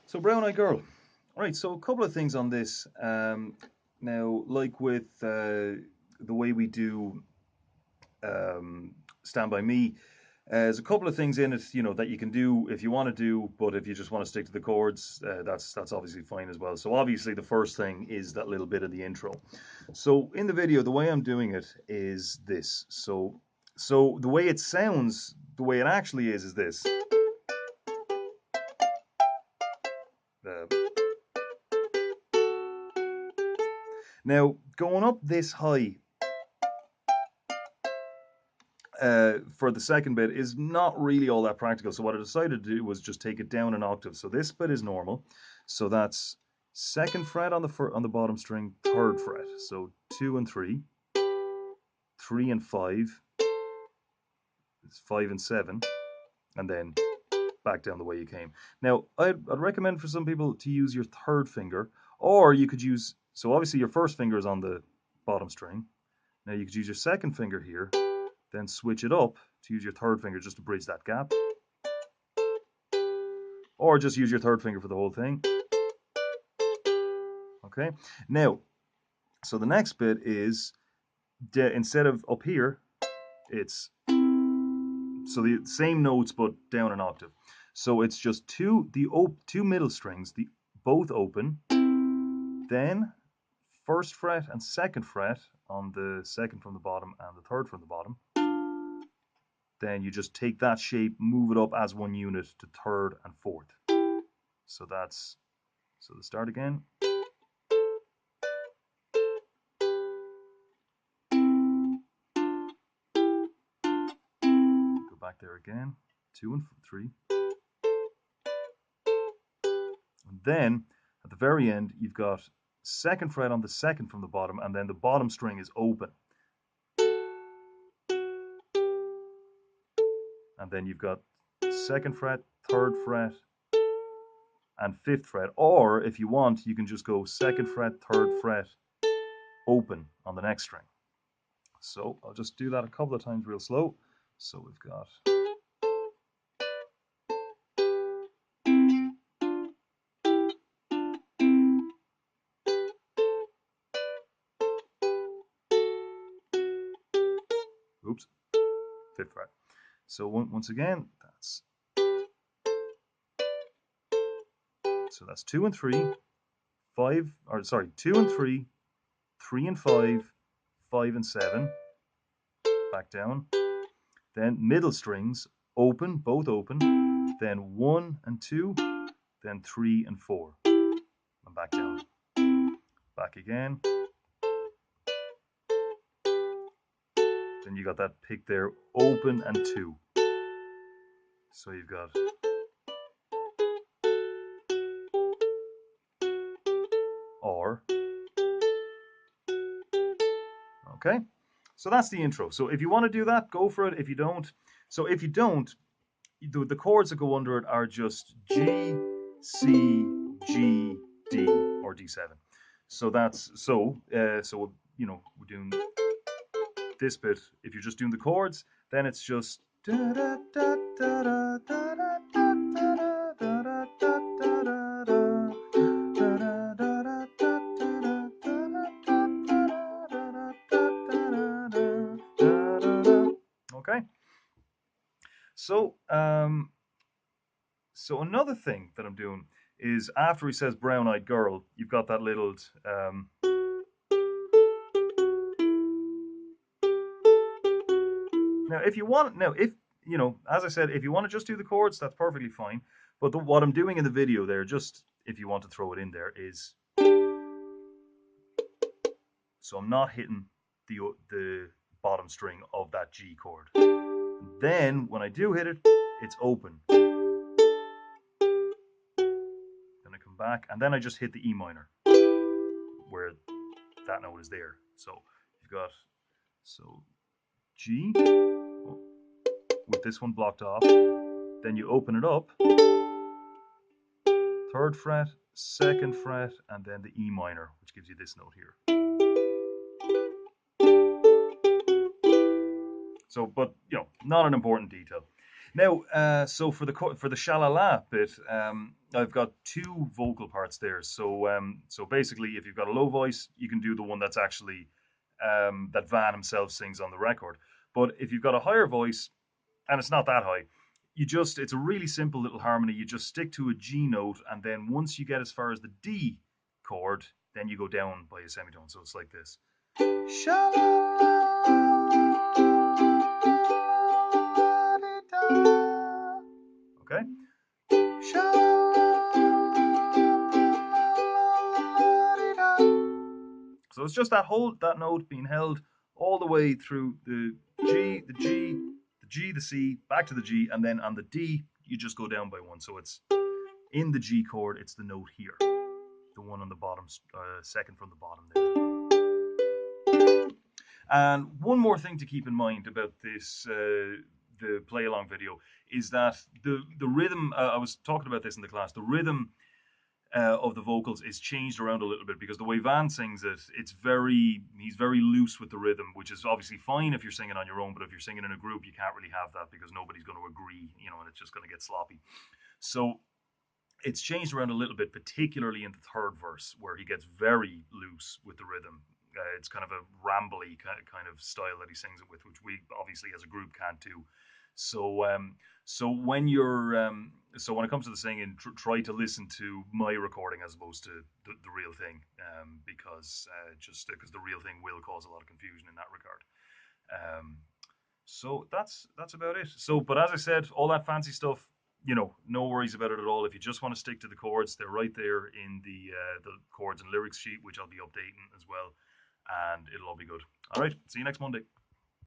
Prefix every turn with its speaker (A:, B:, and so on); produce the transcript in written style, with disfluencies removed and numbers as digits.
A: So Brown Eyed Girl. All right, so a couple of things on this. Now, like with the way we do Stand By Me, there's a couple of things in it, that you can do if you want to do, but if you just want to stick to the chords, that's obviously fine as well. So obviously the first thing is that little bit of the intro. So in the video, the way I'm doing it is this. So the way it sounds, the way it actually is this. Uh, Now, going up this high for the second bit is not really all that practical. So what I decided to do was just take it down an octave. So this bit is normal. So that's second fret on the bottom string, third fret. So 2 and 3, 3 and 5, it's 5 and 7, and then back down the way you came. Now, I'd recommend for some people to use your third finger, or you could use, so obviously your first finger is on the bottom string. Now you could use your second finger here, then switch it up to use your third finger just to bridge that gap. Or just use your third finger for the whole thing. Okay, now, so the next bit is, instead of up here, it's, so the same notes but down an octave. So it's just two middle strings, both open, then first fret and second fret on the second from the bottom and the third from the bottom. Then you just take that shape, move it up as one unit to third and fourth. So that's, so the start again. Go back there again, 2 and 3. And then at the very end, you've got second fret on the second from the bottom, and then the bottom string is open. And then you've got second fret, third fret, and fifth fret. Or if you want, you can just go second fret, third fret, open on the next string. So I'll just do that a couple of times real slow. So we've got. Oops, fifth fret. So once again, that's 2 and 3, 5, or sorry, 2 and 3, 3 and 5, 5 and 7, back down. Then middle strings, open, both open, then 1 and 2, then 3 and 4, and back down. Back again. Then you got that pick there, open and 2. So you've got. Or. Okay, so that's the intro. So if you want to do that, go for it. If you don't, the chords that go under it are just G, C, G, D, or D7. So that's so we're doing this bit. If you're just doing the chords, then it's just. Okay. So another thing that I'm doing is after he says brown eyed girl, you've got that little. Now, if you want, as I said, if you want to just do the chords, that's perfectly fine. But what I'm doing in the video there, just if you want to throw it in there, is. So I'm not hitting the bottom string of that G chord. Then when I do hit it, it's open. Then I come back, and then I just hit the E minor, where that note is there. So you've got G with this one blocked off. Then you open it up, third fret, second fret, and then the E minor, which gives you this note here. So, but not an important detail. Now, so for the shalala bit, I've got two vocal parts there. So basically, if you've got a low voice, you can do the one that's actually that Van himself sings on the record. But if you've got a higher voice and it's not that high, it's a really simple little harmony. You just stick to a G note, and then once you get as far as the D chord, then you go down by a semitone. So it's like this. Okay. So it's just that note being held all the way through the G, the G, the G, the C, back to the G, and then on the D you just go down by one. So it's in the G chord. It's the note here, the one on the bottom, second from the bottom there. And one more thing to keep in mind about this, the play along video, is that the rhythm. I was talking about this in the class. The rhythm of the vocals is changed around a little bit because the way Van sings it, he's very loose with the rhythm, which is obviously fine if you're singing on your own, but if you're singing in a group, you can't really have that because nobody's going to agree, and it's just going to get sloppy. So it's changed around a little bit, particularly in the third verse where he gets very loose with the rhythm. It's kind of a rambly kind of style that he sings it with, which we obviously as a group can't do. So, so when you're, when it comes to the singing, try to listen to my recording as opposed to the real thing, because just because the real thing will cause a lot of confusion in that regard. Um, so that's about it. So, but as I said, all that fancy stuff, no worries about it at all. If you just want to stick to the chords, they're right there in the chords and lyrics sheet, which I'll be updating as well, and it'll all be good. All right, see you next Monday.